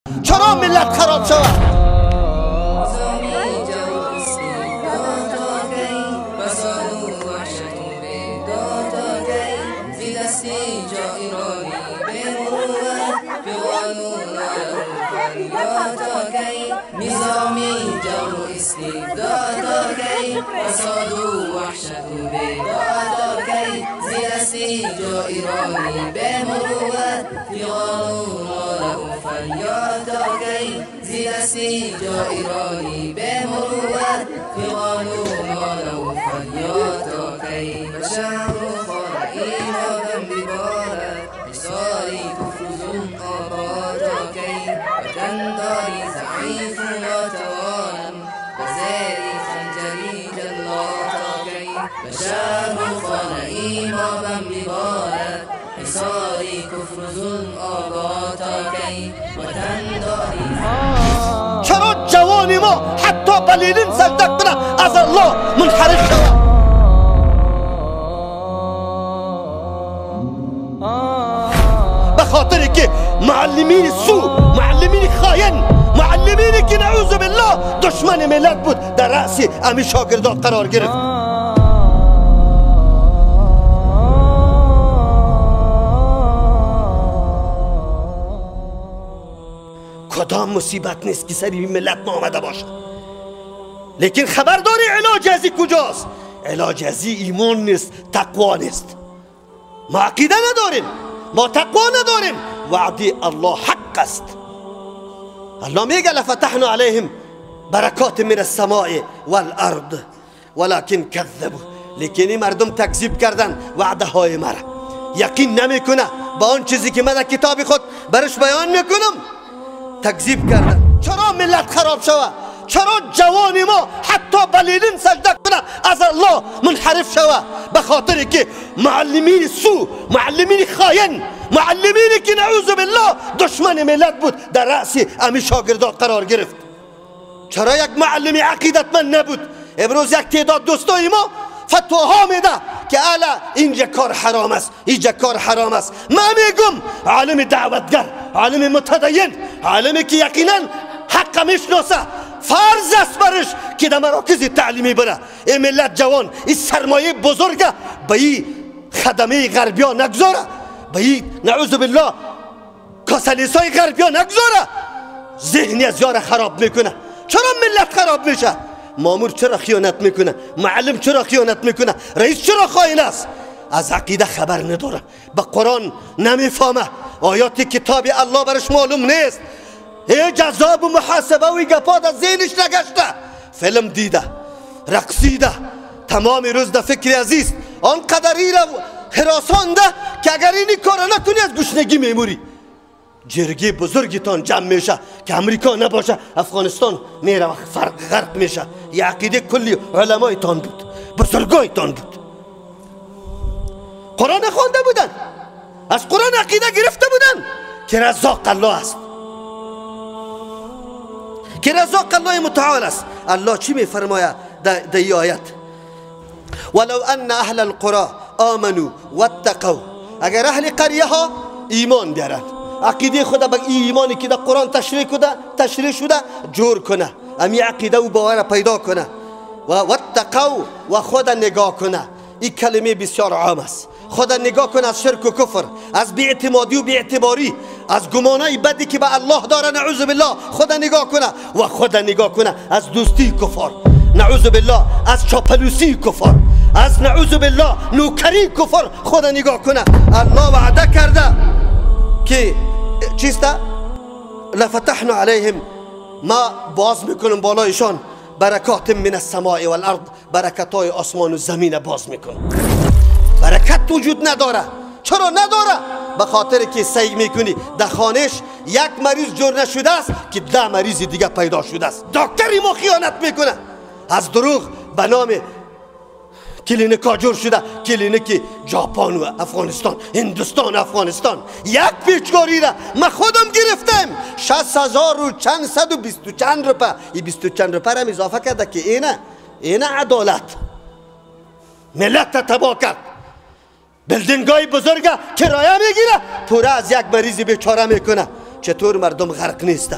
چرا ملت خراب شود؟ نظامی جور استبداد کی فساد و وحشت و بیداد کی زیر جا ایرانی به مروت فی قانون و فریاد کی زیر جا ایرانی به مروت فی قانون و فریاد کی بشر خارعی آدم ببارد حصاری کفر ظلم آباد کی وطنداری ضعیف ناتوان وزیری خنجری جلات کی بشر خانعی آدم ببارد حصاری کفر ظلم آباد کی وطنداری. چرا جوانی ما حتی بلیلین سجده کنه از الله منحرف شود؟ به خاطر که معلمین سو، معلمین خاین، معلمینی که نعوذ بالله دشمن ملت بود در رأس امی شاگردان قرار گرفت. کدام مصیبت نیست که سری ملت ما آمده باشه، لیکن خبرداری علاج ازی کجاست؟ علاج ازی ایمان نیست، تقوا نیست. ما عقیده نداریم، ما تقوا نداریم. وعده الله حق است. الله میگه لفتحنا علیهم برکات من السماء والارض ولكن كذبوا، لیکن این مردم تکذیب کردن وعده های مرا، یقین نمیکنه با آن چیزی که من در کتاب خود برش بیان میکنم، تکذیب کردن. چرا ملت خراب شود؟ چرا جوانی ما حتی بلیلین سجده کنه از الله منحرف شود؟ به خاطر که معلمین سو، معلمین خاین، معلمینی که نعوذ بالله دشمن ملت بود در رأس امی شاگردان قرار گرفت. چرا یک معلم عقیدتمند نبود؟ امروز یک تعداد دوستای ما فتواها میده که الا اینجا کار حرام است، اینجا کار حرام است. من میگم عالم دعوتگر، عالم متدین، عالمی که یقینا حق میشناسه، فرض است برش که در مراکز تعلیمی بره. این ملت جوان این سرمایه بزرگه به این خدمه غربیا نگذاره، به این نعوذ بالله کاسالیسای غربیا نگذاره. ذهنی از یار خراب میکنه. چرا ملت خراب میشه؟ مامور چرا خیانت میکنه؟ معلم چرا خیانت میکنه؟ رئیس چرا خائن است؟ از عقیده خبر نداره، به قرآن نمیفهمه، آیات کتاب الله برش معلوم نیست. ای جذاب و محاسبه و گپات از ذهنش نگشته. فیلم دیده، رقصیده، تمام روز در فکر عزیز آنقدر را هراسانده که اگر اینی کار نکنی از گشنگی میموری. جرگی بزرگتان جمع میشه که امریکا نباشه افغانستان میره و غرق میشه. یه عقیده کلی علمایتان بود، بزرگایتان بود، قرآن خوانده بودن، از قرآن عقیده گرفته بودن که رزاق الله است، که رزاق الله متعال است. الله چی میفرماید در این آیت؟ ولو ان اهل القرى آمنوا واتقوا، اگر اهل قریه ها ایمان بیارن، عقیده خود به این ایمانی که در قرآن تشریح شده جور کنه، امی عقیده و باور پیدا کنه و واتقوا و خود نگاه کنه. این کلمه بسیار عام است. خود نگاه کنه از شرک و کفر، از بی‌اعتمادی و بی‌اعتباری، از گمانای بدی که به الله داره نعوذ بالله خود نگاه کنه و خود نگاه کنه از دوستی کفار، نعوذ بالله از چاپلوسی کفار، از نعوذ بالله نوکری کفار خود نگاه کنه. الله وعده کرده که چیسته؟ لفتحنا علیهم، ما باز میکنم بالایشان برکات من السماء والارض، برکتای آسمان و زمین باز میکنم. برکت وجود نداره. چرا نداره؟ به خاطر که سعی میکنی در خانش یک مریض جور نشده است که 10 مریض دیگه پیدا شده است. دکتری ما خیانت میکنه، از دروغ به نام کلینیکا جور شده، کلینیک ژاپن و افغانستان، هندوستان، افغانستان. یک پیچکاری را من خودم گرفتم 60,000 و چند صد و 20 چند روپه. این 20 چند روپه را اضافه کرده که اینه عدالت. ملت تباه کرد. بلدنگای بزرگه کرایه میگیره، پوره از یک مریض بیچاره میکنه. چطور مردم غرق نیسته؟